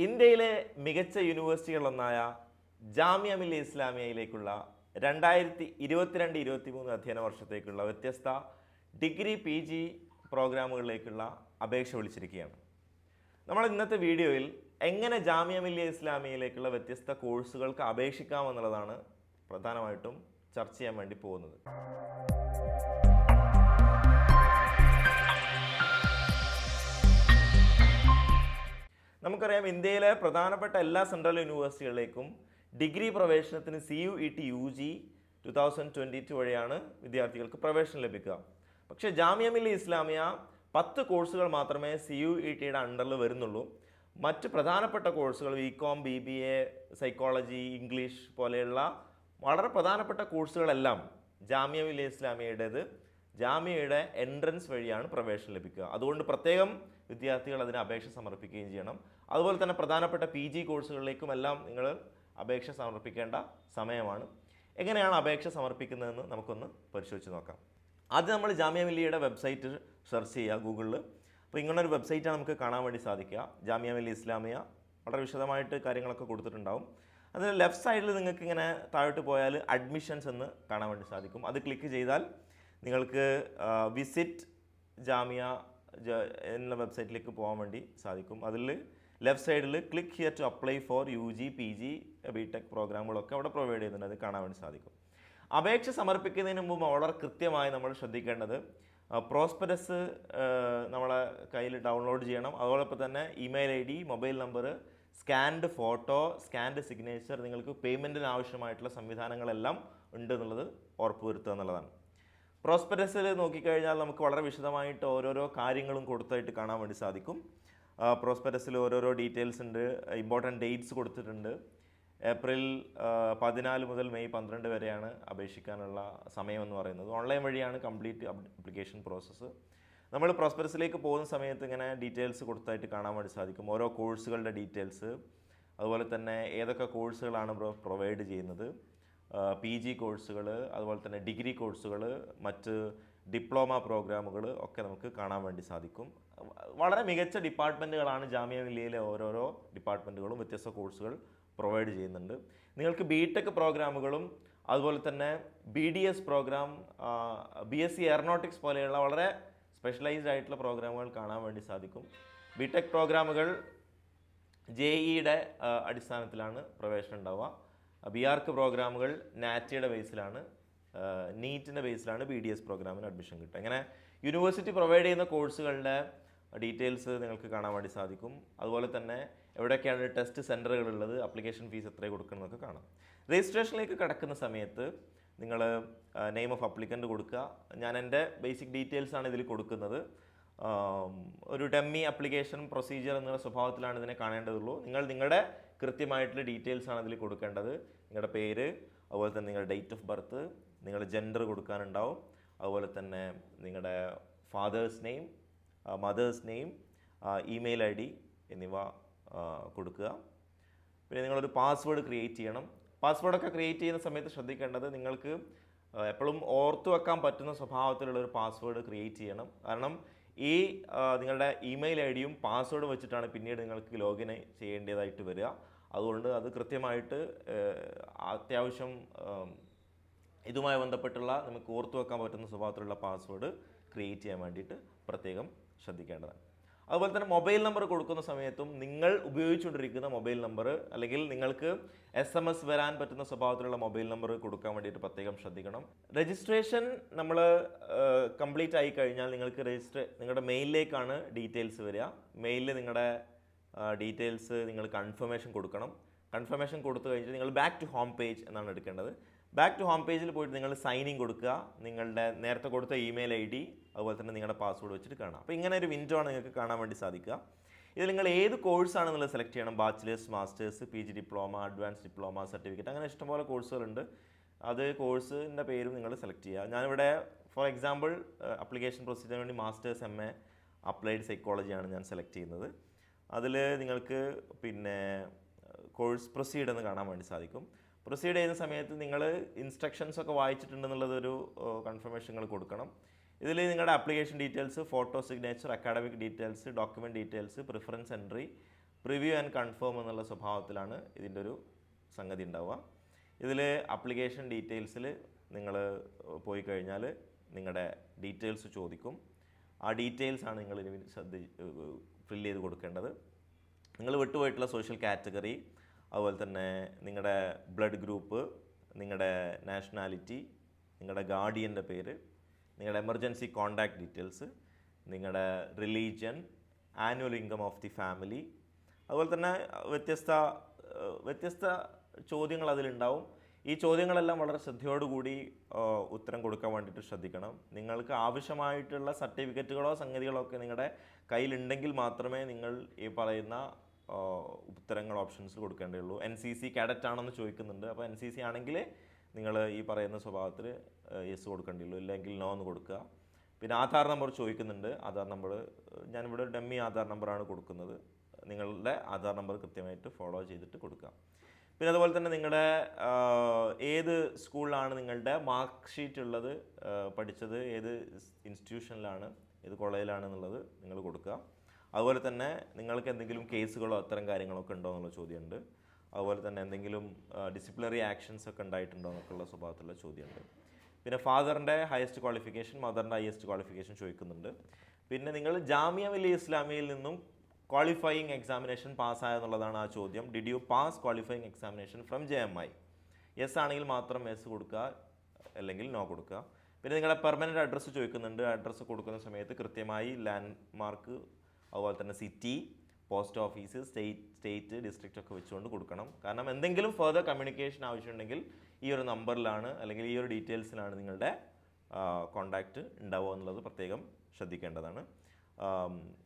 ഇന്ത്യയിലെ മികച്ച യൂണിവേഴ്സിറ്റികളൊന്നായ ജാമിയ മില്ലിയ ഇസ്ലാമിയയിലേക്കുള്ള 2022-23 അധ്യയന വർഷത്തേക്കുള്ള വ്യത്യസ്ത ഡിഗ്രി PG പ്രോഗ്രാമുകളിലേക്കുള്ള അപേക്ഷ വിളിച്ചിരിക്കുകയാണ്. നമ്മൾ ഇന്നത്തെ വീഡിയോയിൽ എങ്ങനെ ജാമിയ മില്ലിയ ഇസ്ലാമിയയിലേക്കുള്ള വ്യത്യസ്ത കോഴ്സുകൾക്ക് അപേക്ഷിക്കാമെന്നുള്ളതാണ് പ്രധാനമായിട്ടും ചർച്ച ചെയ്യാൻ വേണ്ടി പോകുന്നത്. നമുക്കറിയാം, ഇന്ത്യയിലെ പ്രധാനപ്പെട്ട എല്ലാ സെൻട്രൽ യൂണിവേഴ്സിറ്റികളിലേക്കും ഡിഗ്രി പ്രവേശനത്തിന് CUET UG 2022 വഴിയാണ് വിദ്യാർത്ഥികൾക്ക് പ്രവേശനം ലഭിക്കുക. പക്ഷേ ജാമിയ മില്ലിയ ഇസ്ലാമിയ 10 കോഴ്സുകൾ മാത്രമേ CUETയുടെ അണ്ടറിൽ വരുന്നുള്ളൂ. മറ്റ് പ്രധാനപ്പെട്ട കോഴ്സുകൾ BCom, BBA, സൈക്കോളജി, ഇംഗ്ലീഷ് പോലെയുള്ള വളരെ പ്രധാനപ്പെട്ട കോഴ്സുകളെല്ലാം ജാമിയ മില്ലിയ ഇസ്ലാമിയയുടേത് ജാമിയയുടെ എൻട്രൻസ് വഴിയാണ് പ്രവേശനം ലഭിക്കുക. അതുകൊണ്ട് പ്രത്യേകം വിദ്യാർത്ഥികൾ അതിന് അപേക്ഷ സമർപ്പിക്കുകയും ചെയ്യണം. അതുപോലെ തന്നെ പ്രധാനപ്പെട്ട PG കോഴ്സുകളിലേക്കും എല്ലാം നിങ്ങൾ അപേക്ഷ സമർപ്പിക്കേണ്ട സമയമാണ്. എങ്ങനെയാണ് അപേക്ഷ സമർപ്പിക്കുന്നതെന്ന് നമുക്കൊന്ന് പരിശോധിച്ച് നോക്കാം. ആദ്യം നമ്മൾ ജാമിയ മില്ലിയയുടെ വെബ്സൈറ്റ് സെർച്ച് ചെയ്യുക ഗൂഗിളിൽ. അപ്പോൾ ഇങ്ങനൊരു വെബ്സൈറ്റാണ് നമുക്ക് കാണാൻ വേണ്ടി സാധിക്കുക. ജാമിയ മില്ലിയ ഇസ്ലാമിയ വളരെ വിശദമായിട്ട് കാര്യങ്ങളൊക്കെ കൊടുത്തിട്ടുണ്ടാവും. അതിന് ലെഫ്റ്റ് സൈഡിൽ നിങ്ങൾക്ക് ഇങ്ങനെ താഴോട്ട് പോയാൽ അഡ്മിഷൻസ് എന്ന് കാണാൻ വേണ്ടി സാധിക്കും. അത് ക്ലിക്ക് ചെയ്താൽ നിങ്ങൾക്ക് വിസിറ്റ് ജാമിയ എന്ന വെബ്സൈറ്റിലേക്ക് പോകാൻ വേണ്ടി സാധിക്കും. അതിൽ ലെഫ്റ്റ് സൈഡിൽ click here to apply for UG, PG, BTech പ്രോഗ്രാമുകളൊക്കെ അവിടെ പ്രൊവൈഡ് ചെയ്യുന്നുണ്ട്. അത് കാണാൻ വേണ്ടി സാധിക്കും. അപേക്ഷ സമർപ്പിക്കുന്നതിന് മുമ്പ് വളരെ കൃത്യമായി നമ്മൾ ശ്രദ്ധിക്കേണ്ടത് പ്രോസ്പെക്ടസ് നമ്മളെ കയ്യിൽ ഡൗൺലോഡ് ചെയ്യണം. അതോടൊപ്പം തന്നെ email ID, mobile number, scanned photo, scanned signature, നിങ്ങൾക്ക് പേയ്മെൻറ്റിന് ആവശ്യമായിട്ടുള്ള സംവിധാനങ്ങളെല്ലാം ഉണ്ട് എന്നുള്ളത് ഉറപ്പുവരുത്തുക എന്നുള്ളതാണ്. പ്രോസ്പെക്ടസിൽ നോക്കിക്കഴിഞ്ഞാൽ നമുക്ക് വളരെ വിശദമായിട്ട് ഓരോരോ കാര്യങ്ങളും കൊടുത്തായിട്ട് കാണാൻ വേണ്ടി സാധിക്കും. പ്രോസ്പെക്ടസിൽ ഓരോരോ ഡീറ്റെയിൽസ് ഉണ്ട്. ഇമ്പോർട്ടൻറ്റ് ഡേറ്റ്സ് കൊടുത്തിട്ടുണ്ട്. ഏപ്രിൽ 14 മുതൽ മെയ് 12 വരെയാണ് അപേക്ഷിക്കാനുള്ള സമയം എന്ന് പറയുന്നത്. ഓൺലൈൻ വഴിയാണ് കംപ്ലീറ്റ് അപ്ലിക്കേഷൻ പ്രോസസ്സ്. നമ്മൾ പ്രോസ്പെക്ടസിലേക്ക് പോകുന്ന സമയത്ത് ഇങ്ങനെ ഡീറ്റെയിൽസ് കൊടുത്തായിട്ട് കാണാൻ വേണ്ടി സാധിക്കും. ഓരോ കോഴ്സുകളുടെ ഡീറ്റെയിൽസ്, അതുപോലെ തന്നെ ഏതൊക്കെ കോഴ്സുകളാണ് പ്രൊവൈഡ് ചെയ്യുന്നത്, PG കോഴ്സുകൾ, അതുപോലെ തന്നെ ഡിഗ്രി കോഴ്സുകൾ, മറ്റ് ഡിപ്ലോമ പ്രോഗ്രാമുകൾ ഒക്കെ നമുക്ക് കാണാൻ വേണ്ടി സാധിക്കും. വളരെ മികച്ച ഡിപ്പാർട്ട്മെൻറ്റുകളാണ് ജാമിയ മില്ലിയയിലെ ഓരോരോ ഡിപ്പാർട്ട്മെൻറ്റുകളും വ്യത്യസ്ത കോഴ്സുകൾ പ്രൊവൈഡ് ചെയ്യുന്നുണ്ട്. നിങ്ങൾക്ക് BTech പ്രോഗ്രാമുകളും അതുപോലെ തന്നെ BDS പ്രോഗ്രാം, BSc എയറോനോട്ടിക്സ് പോലെയുള്ള വളരെ സ്പെഷ്യലൈസ്ഡ് ആയിട്ടുള്ള പ്രോഗ്രാമുകൾ കാണാൻ വേണ്ടി സാധിക്കും. BTech പ്രോഗ്രാമുകൾ JEEയുടെ അടിസ്ഥാനത്തിലാണ് പ്രവേശനം ഉണ്ടാവുക. BArc പ്രോഗ്രാമുകൾ നാറ്റയുടെ ബേസിലാണ്, നീറ്റിൻ്റെ ബേസിലാണ് BDS പ്രോഗ്രാമിന് അഡ്മിഷൻ കിട്ടുക. അങ്ങനെ യൂണിവേഴ്സിറ്റി പ്രൊവൈഡ് ചെയ്യുന്ന കോഴ്സുകളുടെ ഡീറ്റെയിൽസ് നിങ്ങൾക്ക് കാണാൻ വേണ്ടി സാധിക്കും. അതുപോലെ തന്നെ എവിടെയൊക്കെയാണ് ടെസ്റ്റ് സെൻറ്ററുകളുള്ളത്, അപ്ലിക്കേഷൻ ഫീസ് എത്ര കൊടുക്കണമെന്നൊക്കെ കാണാം. രജിസ്ട്രേഷനിലേക്ക് കിടക്കുന്ന സമയത്ത് നിങ്ങൾ നെയിം ഓഫ് അപ്ലിക്കൻ്റ് കൊടുക്കുക. ഞാൻ എൻ്റെ ബേസിക് ഡീറ്റെയിൽസാണ് ഇതിൽ കൊടുക്കുന്നത്. ഒരു ഡമ്മി അപ്ലിക്കേഷൻ പ്രൊസീജിയർ എന്നുള്ള സ്വഭാവത്തിലാണ് ഇതിനെ കാണേണ്ടതുള്ളൂ. നിങ്ങളുടെ കൃത്യമായിട്ടുള്ള ഡീറ്റെയിൽസാണ് ഇതിൽ കൊടുക്കേണ്ടത്. നിങ്ങളുടെ പേര്, അതുപോലെ തന്നെ നിങ്ങളുടെ ഡേറ്റ് ഓഫ് ബർത്ത്, നിങ്ങളുടെ ജെൻഡർ കൊടുക്കാനുണ്ടാവും. അതുപോലെ തന്നെ നിങ്ങളുടെ fathers name, mothers name, email ID എന്നിവ കൊടുക്കുക. പിന്നെ നിങ്ങളൊരു പാസ്വേഡ് ക്രിയേറ്റ് ചെയ്യണം. പാസ്വേഡൊക്കെ ക്രിയേറ്റ് ചെയ്യുന്ന സമയത്ത് ശ്രദ്ധിക്കേണ്ടത് നിങ്ങൾക്ക് എപ്പോഴും ഓർത്തു വെക്കാൻ പറ്റുന്ന സ്വഭാവത്തിലുള്ളൊരു പാസ്വേഡ് ക്രിയേറ്റ് ചെയ്യണം. കാരണം ഈ നിങ്ങളുടെ ഇമെയിൽ IDയും പാസ്വേഡും വെച്ചിട്ടാണ് പിന്നീട് നിങ്ങൾക്ക് ലോഗിൻ ചെയ്യേണ്ടതായിട്ട് വരിക. അതുകൊണ്ട് അത് കൃത്യമായിട്ട് അത്യാവശ്യം ഇതുമായി ബന്ധപ്പെട്ടുള്ള നമുക്ക് ഓർത്തു വെക്കാൻ പറ്റുന്ന സ്വഭാവത്തിലുള്ള പാസ്വേഡ് ക്രിയേറ്റ് ചെയ്യാൻ വേണ്ടിയിട്ട് പ്രത്യേകം ശ്രദ്ധിക്കേണ്ടതാണ്. അതുപോലെ തന്നെ മൊബൈൽ നമ്പർ കൊടുക്കുന്ന സമയത്തും നിങ്ങൾ ഉപയോഗിച്ചുകൊണ്ടിരിക്കുന്ന മൊബൈൽ നമ്പർ അല്ലെങ്കിൽ നിങ്ങൾക്ക് SMS വരാൻ പറ്റുന്ന സ്വഭാവത്തിലുള്ള മൊബൈൽ നമ്പർ കൊടുക്കാൻ വേണ്ടിയിട്ട് പ്രത്യേകം ശ്രദ്ധിക്കണം. രജിസ്ട്രേഷൻ നമ്മൾ കംപ്ലീറ്റ് ആയി കഴിഞ്ഞാൽ നിങ്ങൾക്ക് നിങ്ങളുടെ മെയിലിലേക്കാണ് ഡീറ്റെയിൽസ് വരിക. മെയിലിൽ നിങ്ങളുടെ ഡീറ്റെയിൽസ് നിങ്ങൾ കൺഫർമേഷൻ കൊടുക്കണം. കൺഫർമേഷൻ കൊടുത്തു കഴിഞ്ഞിട്ട് നിങ്ങൾ ബാക്ക് ടു ഹോം പേജ് എന്നാണ് എടുക്കേണ്ടത്. ബാക്ക് ടു ഹോം പേജിൽ പോയിട്ട് നിങ്ങൾ സൈനിങ് കൊടുക്കുക. നിങ്ങളുടെ നേരത്തെ കൊടുത്ത ഇമെയിൽ ID അതുപോലെ തന്നെ നിങ്ങളുടെ പാസ്വേഡ് വെച്ചിട്ട് കാണാം. അപ്പോൾ ഇങ്ങനെ ഒരു വിൻഡോ ആണ് നിങ്ങൾക്ക് കാണാൻ വേണ്ടി സാധിക്കുക. ഇതിൽ നിങ്ങൾ ഏത് കോഴ്സാണെന്നുള്ളത് സെലക്ട് ചെയ്യണം. Bachelors, masters, PG diploma, advance diploma, certificate, അങ്ങനെ ഇഷ്ടംപോലെ കോഴ്സുകളുണ്ട്. അത് കോഴ്സിൻ്റെ പേരും നിങ്ങൾ സെലക്ട് ചെയ്യുക. ഞാനിവിടെ ഫോർ എക്സാമ്പിൾ അപ്ലിക്കേഷൻ പ്രൊസീജിയറിന് വേണ്ടി മാസ്റ്റേഴ്സ് MA അപ്ലൈഡ് സൈക്കോളജിയാണ് ഞാൻ സെലക്ട് ചെയ്യുന്നത്. അതിൽ നിങ്ങൾക്ക് പിന്നെ കോഴ്സ് പ്രൊസീഡ് എന്ന് കാണാൻ വേണ്ടി സാധിക്കും. പ്രൊസീഡ് ചെയ്യുന്ന സമയത്ത് നിങ്ങൾ ഇൻസ്ട്രക്ഷൻസ് ഒക്കെ വായിച്ചിട്ടുണ്ടെന്നുള്ളതൊരു കൺഫർമേഷൻ നിങ്ങൾ കൊടുക്കണം. ഇതിൽ നിങ്ങളുടെ application details, photo signature, academic details, document details, preference entry, preview and confirm എന്നുള്ള സ്വഭാവത്തിലാണ് ഇതിൻ്റെ ഒരു സംഗതി ഉണ്ടാവുക. ഇതിൽ അപ്ലിക്കേഷൻ ഡീറ്റെയിൽസിൽ നിങ്ങൾ പോയി കഴിഞ്ഞാൽ നിങ്ങളുടെ ഡീറ്റെയിൽസ് ചോദിക്കും. ആ ഡീറ്റെയിൽസാണ് നിങ്ങൾ ഇനി ഫില്ല് ചെയ്ത് കൊടുക്കേണ്ടത്. നിങ്ങൾ വിട്ടുപോയിട്ടുള്ള സോഷ്യൽ കാറ്റഗറി, അതുപോലെ തന്നെ നിങ്ങളുടെ ബ്ലഡ് ഗ്രൂപ്പ്, നിങ്ങളുടെ നാഷണാലിറ്റി, നിങ്ങളുടെ ഗാർഡിയൻ്റെ പേര്, നിങ്ങളുടെ എമർജൻസി കോൺടാക്ട് ഡീറ്റെയിൽസ്, നിങ്ങളുടെ religion, annual income of the family, അതുപോലെ തന്നെ വ്യത്യസ്ത ചോദ്യങ്ങൾ അതിലുണ്ടാവും. ഈ ചോദ്യങ്ങളെല്ലാം വളരെ ശ്രദ്ധയോടുകൂടി ഉത്തരം കൊടുക്കാൻ വേണ്ടിയിട്ട് ശ്രദ്ധിക്കണം. നിങ്ങൾക്ക് ആവശ്യമായിട്ടുള്ള സർട്ടിഫിക്കറ്റുകളോ സംഗതികളോ ഒക്കെ നിങ്ങളുടെ കയ്യിലുണ്ടെങ്കിൽ മാത്രമേ നിങ്ങൾ ഈ പറയുന്ന ഉത്തരങ്ങൾ ഓപ്ഷൻസ് കൊടുക്കേണ്ടതുള്ളൂ. NCC കാഡറ്റ് ആണെന്ന് ചോദിക്കുന്നുണ്ട്. അപ്പോൾ NCC ആണെങ്കിൽ നിങ്ങൾ ഈ പറയുന്ന സ്വഭാവത്തിൽ യെസ് കൊടുക്കേണ്ടിയുള്ളൂ, ഇല്ലെങ്കിൽ നോ എന്ന് കൊടുക്കുക. പിന്നെ ആധാർ നമ്പർ ചോദിക്കുന്നുണ്ട്. ആധാർ നമ്പർ ഞാനിവിടെ ഡമ്മി ആധാർ നമ്പറാണ് കൊടുക്കുന്നത്. നിങ്ങളുടെ ആധാർ നമ്പർ കൃത്യമായിട്ട് ഫോളോ ചെയ്തിട്ട് കൊടുക്കുക. പിന്നെ അതുപോലെ തന്നെ നിങ്ങളുടെ ഏത് സ്കൂളിലാണ് നിങ്ങളുടെ മാർക്ക് ഷീറ്റ് ഉള്ളത്, പഠിച്ചത് ഏത് ഇൻസ്റ്റിറ്റ്യൂഷനിലാണ്, ഏത് കോളേജിലാണെന്നുള്ളത് നിങ്ങൾ കൊടുക്കുക. അതുപോലെ തന്നെ നിങ്ങൾക്ക് എന്തെങ്കിലും കേസുകളോ അത്തരം കാര്യങ്ങളൊക്കെ ഉണ്ടോ എന്നുള്ള ചോദ്യമുണ്ട്. അതുപോലെ തന്നെ എന്തെങ്കിലും ഡിസിപ്ലിനറി ആക്ഷൻസ് ഒക്കെ ഉണ്ടായിട്ടുണ്ടോ എന്നൊക്കെയുള്ള സ്വഭാവത്തിലുള്ള ചോദ്യമുണ്ട്. പിന്നെ ഫാദറിൻ്റെ ഹയസ്റ്റ് ക്വാളിഫിക്കേഷൻ, മദറിൻ്റെ ഹയസ്റ്റ് ക്വാളിഫിക്കേഷൻ ചോദിക്കുന്നുണ്ട്. പിന്നെ നിങ്ങൾ ജാമിയ മില്ലിയ ഇസ്ലാമിയയിൽ നിന്നും ക്വാളിഫയിങ് എക്സാമിനേഷൻ പാസ്സായെന്നുള്ളതാണ് ആ ചോദ്യം. Did you pass qualifying examination from JMI? Yes ആണെങ്കിൽ മാത്രം യെസ് കൊടുക്കുക, അല്ലെങ്കിൽ നോ കൊടുക്കുക. പിന്നെ നിങ്ങളുടെ പെർമനൻറ്റ് അഡ്രസ്സ് ചോദിക്കുന്നുണ്ട്. അഡ്രസ്സ് കൊടുക്കുന്ന സമയത്ത് കൃത്യമായി ലാൻഡ് മാർക്ക്, അതുപോലെ തന്നെ city, post office, state, district ഒക്കെ വെച്ചുകൊണ്ട് കൊടുക്കണം. കാരണം എന്തെങ്കിലും ഫർദർ കമ്മ്യൂണിക്കേഷൻ ആവശ്യമുണ്ടെങ്കിൽ ഈ ഒരു നമ്പറിലാണ് അല്ലെങ്കിൽ ഈ ഒരു ഡീറ്റെയിൽസിലാണ് നിങ്ങളുടെ കോൺടാക്റ്റ് ഉണ്ടാവുക എന്നുള്ളത് പ്രത്യേകം ശ്രദ്ധിക്കേണ്ടതാണ്.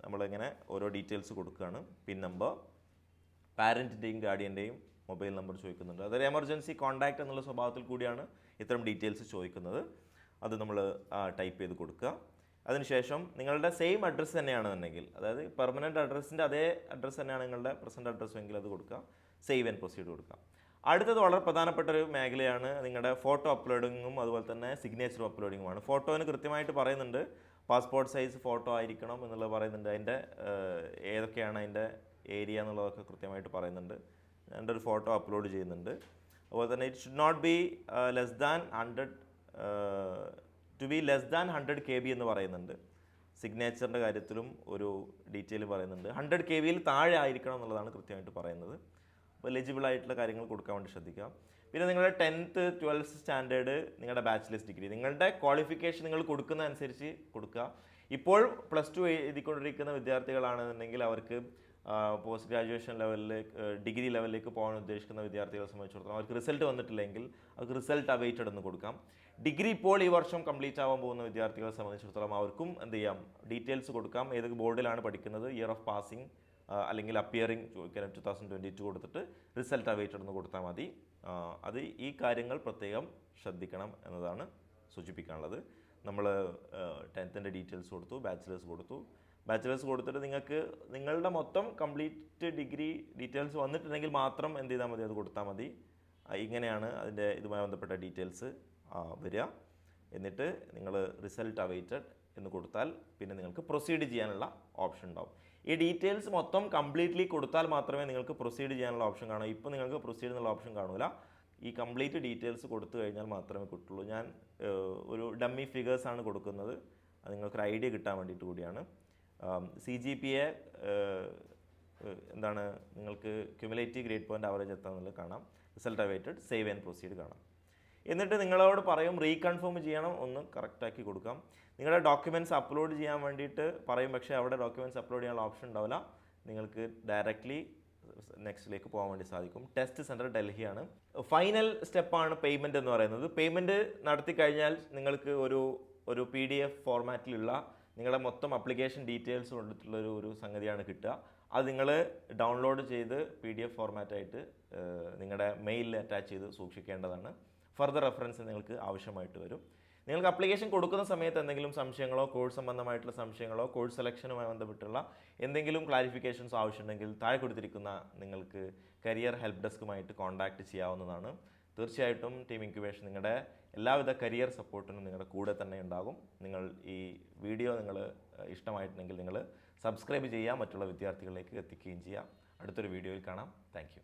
നമ്മളിങ്ങനെ ഓരോ ഡീറ്റെയിൽസ് കൊടുക്കുകയാണ്. പിൻ നമ്പർ, പാരൻറ്റിൻ്റെയും ഗാർഡിയൻ്റെയും മൊബൈൽ നമ്പർ ചോദിക്കുന്നുണ്ട്. അതൊരു എമർജൻസി കോൺടാക്റ്റ് എന്നുള്ള സ്വഭാവത്തിൽ കൂടിയാണ് ഇത്തരം ഡീറ്റെയിൽസ് ചോദിക്കുന്നത്. അത് നമ്മൾ ടൈപ്പ് ചെയ്ത് കൊടുക്കുക. അതിനുശേഷം നിങ്ങളുടെ സെയിം അഡ്രസ്സ് തന്നെയാണെന്നുണ്ടെങ്കിൽ, അതായത് പെർമനൻറ്റ് അഡ്രസ്സിൻ്റെ അതേ അഡ്രസ്സ് തന്നെയാണ് നിങ്ങളുടെ പ്രസൻറ്റ് അഡ്രസ്സെങ്കിൽ അത് കൊടുക്കുക. സേവ് ആൻഡ് പ്രൊസീഡ് കൊടുക്കുക. അടുത്തത് വളരെ പ്രധാനപ്പെട്ട ഒരു മേഖലയാണ് നിങ്ങളുടെ ഫോട്ടോ അപ്ലോഡിങ്ങും അതുപോലെ തന്നെ സിഗ്നേച്ചർ അപ്ലോഡിങ്ങുമാണ്. ഫോട്ടോന് കൃത്യമായിട്ട് പറയുന്നുണ്ട് പാസ്പോർട്ട് സൈസ് ഫോട്ടോ ആയിരിക്കണം എന്നുള്ളത് പറയുന്നുണ്ട്. അതിൻ്റെ ഏതൊക്കെയാണ് അതിൻ്റെ ഏരിയ എന്നുള്ളതൊക്കെ കൃത്യമായിട്ട് പറയുന്നുണ്ട്. എൻ്റെ ഒരു ഫോട്ടോ അപ്ലോഡ് ചെയ്യുന്നുണ്ട്. അതുപോലെ തന്നെ it should not be less than 100 KB എന്ന് പറയുന്നുണ്ട്. സിഗ്നേച്ചറിൻ്റെ കാര്യത്തിലും ഒരു ഡീറ്റെയിൽ പറയുന്നുണ്ട്. 100 KB താഴെ ആയിരിക്കണം എന്നുള്ളതാണ് കൃത്യമായിട്ട് പറയുന്നത്. അപ്പോൾ എലിജിബിൾ ആയിട്ടുള്ള കാര്യങ്ങൾ കൊടുക്കാൻ വേണ്ടി ശ്രദ്ധിക്കുക. പിന്നെ നിങ്ങളുടെ 10th 12th സ്റ്റാൻഡേർഡ്, നിങ്ങളുടെ ബാച്ചിലേഴ്സ് ഡിഗ്രി, നിങ്ങളുടെ ക്വാളിഫിക്കേഷൻ നിങ്ങൾ കൊടുക്കുന്ന അനുസരിച്ച് കൊടുക്കുക. ഇപ്പോൾ +2 എഴുതിക്കൊണ്ടിരിക്കുന്ന വിദ്യാർത്ഥികളാണെന്നുണ്ടെങ്കിൽ അവർക്ക് പോസ്റ്റ് ഗ്രാജുവേഷൻ ലെവലിൽ, ഡിഗ്രി ലെവലിലേക്ക് പോകാൻ ഉദ്ദേശിക്കുന്ന വിദ്യാർത്ഥികളെ സംബന്ധിച്ചിടത്തോളം അവർക്ക് റിസൾട്ട് വന്നിട്ടില്ലെങ്കിൽ അവർക്ക് റിസൾട്ട് അവൈറ്റഡ് എന്ന് കൊടുക്കാം. ഡിഗ്രി ഇപ്പോൾ ഈ വർഷം കംപ്ലീറ്റ് ആവാൻ പോകുന്ന വിദ്യാർത്ഥികളെ സംബന്ധിച്ചിടത്തോളം അവർക്കും എന്ത് ചെയ്യാം, ഡീറ്റെയിൽസ് കൊടുക്കാം. ഏത് ബോർഡിലാണ് പഠിക്കുന്നത്, ഇയർ ഓഫ് പാസിംഗ് അല്ലെങ്കിൽ അപ്പിയറിംഗ് ചോദിക്കാൻ 2022 കൊടുത്തിട്ട് റിസൾട്ട് അവൈറ്റഡ് എന്ന് കൊടുത്താൽ മതി. അത് ഈ കാര്യങ്ങൾ പ്രത്യേകം ശ്രദ്ധിക്കണം എന്നതാണ് സൂചിപ്പിക്കാനുള്ളത്. നമ്മൾ 10th ഡീറ്റെയിൽസ് കൊടുത്തു, ബാച്ചിലേഴ്സ് കൊടുത്തിട്ട് നിങ്ങൾക്ക് നിങ്ങളുടെ മൊത്തം കംപ്ലീറ്റ് ഡിഗ്രി ഡീറ്റെയിൽസ് വന്നിട്ടുണ്ടെങ്കിൽ മാത്രം എന്ത് ചെയ്താൽ മതി, അത് കൊടുത്താൽ മതി. ഇങ്ങനെയാണ് അതിൻ്റെ ഇതുമായി ബന്ധപ്പെട്ട ഡീറ്റെയിൽസ് വരിക. എന്നിട്ട് നിങ്ങൾ റിസൾട്ട് അവൈറ്റഡ് എന്ന് കൊടുത്താൽ പിന്നെ നിങ്ങൾക്ക് പ്രൊസീഡ് ചെയ്യാനുള്ള ഓപ്ഷൻ ഉണ്ടാവും. ഈ ഡീറ്റെയിൽസ് മൊത്തം കംപ്ലീറ്റ്ലി കൊടുത്താൽ മാത്രമേ നിങ്ങൾക്ക് പ്രൊസീഡ് ചെയ്യാനുള്ള ഓപ്ഷൻ കാണൂ. ഇപ്പോൾ നിങ്ങൾക്ക് പ്രൊസീഡ് എന്നുള്ള ഓപ്ഷൻ കാണില്ല. ഈ കംപ്ലീറ്റ് ഡീറ്റെയിൽസ് കൊടുത്തു കഴിഞ്ഞാൽ മാത്രമേ കിട്ടുള്ളൂ. ഞാൻ ഒരു ഡമ്മി ഫിഗേഴ്സാണ് കൊടുക്കുന്നത്, അത് നിങ്ങൾക്കൊരു ഐഡിയ കിട്ടാൻ വേണ്ടിയിട്ട് കൂടിയാണ്. CGPA എന്താണ്, നിങ്ങൾക്ക് ക്യുമുലേറ്റീവ് ഗ്രേഡ് പോയിൻ്റ് ആവറേജ് എത്താന്നുള്ളത് കാണാം. Result awaited, save and proceed കാണാം. എന്നിട്ട് നിങ്ങളോട് പറയും റീകൺഫേം ചെയ്യണം, ഒന്ന് കറക്റ്റാക്കി കൊടുക്കാം. നിങ്ങളുടെ ഡോക്യുമെൻറ്റ്സ് അപ്ലോഡ് ചെയ്യാൻ വേണ്ടിയിട്ട് പറയും, പക്ഷേ അവിടെ ഡോക്യുമെൻറ്റ്സ് അപ്ലോഡ് ചെയ്യാനുള്ള ഓപ്ഷൻ ഉണ്ടാവില്ല. നിങ്ങൾക്ക് ഡയറക്റ്റ്ലി നെക്സ്റ്റിലേക്ക് പോകാൻ വേണ്ടി സാധിക്കും. ടെസ്റ്റ് സെൻറ്റർ ഡൽഹിയാണ്. ഫൈനൽ സ്റ്റെപ്പാണ് പേയ്മെൻറ്റ് എന്ന് പറയുന്നത്. പേയ്മെൻറ്റ് നടത്തി കഴിഞ്ഞാൽ നിങ്ങൾക്ക് ഒരു PDF ഫോർമാറ്റിലുള്ള നിങ്ങളുടെ മൊത്തം അപ്ലിക്കേഷൻ ഡീറ്റെയിൽസ് കൊണ്ടിട്ടുള്ള ഒരു സംഗതിയാണ് കിട്ടുക. അത് നിങ്ങൾ ഡൗൺലോഡ് ചെയ്ത് PDF ഫോർമാറ്റായിട്ട് നിങ്ങളുടെ മെയിലിൽ അറ്റാച്ച് ചെയ്ത് സൂക്ഷിക്കേണ്ടതാണ്. ഫർദർ റെഫറൻസ് നിങ്ങൾക്ക് ആവശ്യമായിട്ട് വരും. നിങ്ങൾക്ക് അപ്ലിക്കേഷൻ കൊടുക്കുന്ന സമയത്ത് എന്തെങ്കിലും സംശയങ്ങളോ കോഴ്സ് സംബന്ധമായിട്ടുള്ള സംശയങ്ങളോ കോഴ്സ് സെലക്ഷനുമായി ബന്ധപ്പെട്ടുള്ള എന്തെങ്കിലും ക്ലാരിഫിക്കേഷൻസ് ആവശ്യമുണ്ടെങ്കിൽ താഴെ കൊടുത്തിരിക്കുന്ന നിങ്ങൾക്ക് കരിയർ ഹെൽപ്പ് ഡെസ്കുമായിട്ട് കോൺടാക്റ്റ് ചെയ്യാവുന്നതാണ്. തീർച്ചയായിട്ടും ടീം ഇൻക്യുബേഷൻ നിങ്ങളുടെ എല്ലാവിധ കരിയർ സപ്പോർട്ടിനും നിങ്ങളുടെ കൂടെ തന്നെ ഉണ്ടാകും. നിങ്ങൾ ഈ വീഡിയോ ഇഷ്ടമായിട്ടുണ്ടെങ്കിൽ നിങ്ങൾ സബ്സ്ക്രൈബ് ചെയ്യുക, മറ്റുള്ള വിദ്യാർത്ഥികളിലേക്ക് എത്തിക്കുകയും ചെയ്യുക. അടുത്തൊരു വീഡിയോയിൽ കാണാം. Thank you.